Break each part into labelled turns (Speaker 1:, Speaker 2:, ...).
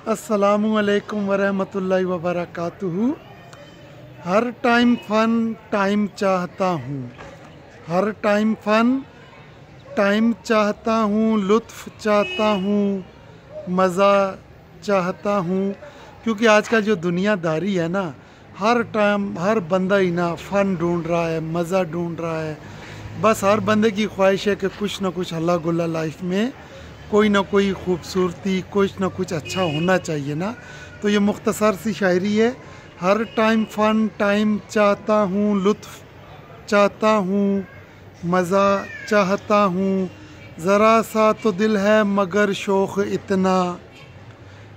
Speaker 1: अस्सलामुअलैकुम वरहमतुल्लाहि वबरकातुहू। हर टाइम फ़न टाइम चाहता हूँ, हर टाइम फ़न टाइम चाहता हूँ, लुत्फ़ चाहता हूँ, मज़ा चाहता हूँ। क्योंकि आजकल जो दुनियादारी है ना, हर टाइम हर बंदा ही ना फ़न ढूंढ रहा है, मज़ा ढूंढ रहा है। बस हर बंदे की ख्वाहिश है कि कुछ ना कुछ हल्ला गुल्ला लाइफ में, कोई ना कोई खूबसूरती, कुछ ना कुछ अच्छा होना चाहिए ना। तो ये मुख्तसर सी शायरी है। हर टाइम फ़न टाइम चाहता हूँ, लुत्फ़ चाहता हूँ, मज़ा चाहता हूँ। ज़रा सा तो दिल है मगर शौक़ इतना,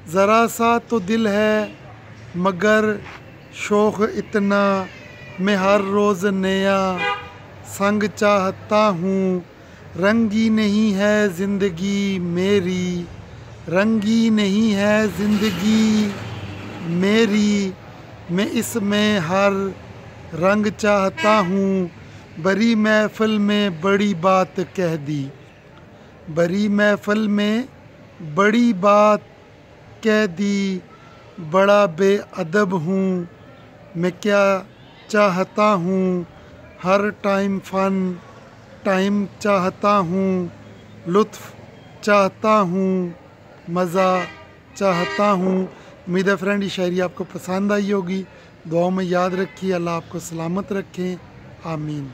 Speaker 1: ज़रा सा तो दिल है मगर शौक़ इतना। मैं हर रोज़ नया संग चाहता हूँ। रंगी नहीं है ज़िंदगी मेरी, रंगी नहीं है ज़िंदगी मेरी। मैं इसमें हर रंग चाहता हूँ। बड़ी महफ़िल में बड़ी बात कह दी, बड़ी महफ़िल में बड़ी बात कह दी। बड़ा बेअदब हूँ मैं, क्या चाहता हूँ। हर टाइम फ़न टाइम चाहता हूँ, लुत्फ़ चाहता हूँ, मज़ा चाहता हूँ। उम्मीद है फ्रेंड ये शायरी आपको पसंद आई होगी। दुआओं में याद रखिए। अल्लाह आपको सलामत रखें। आमीन।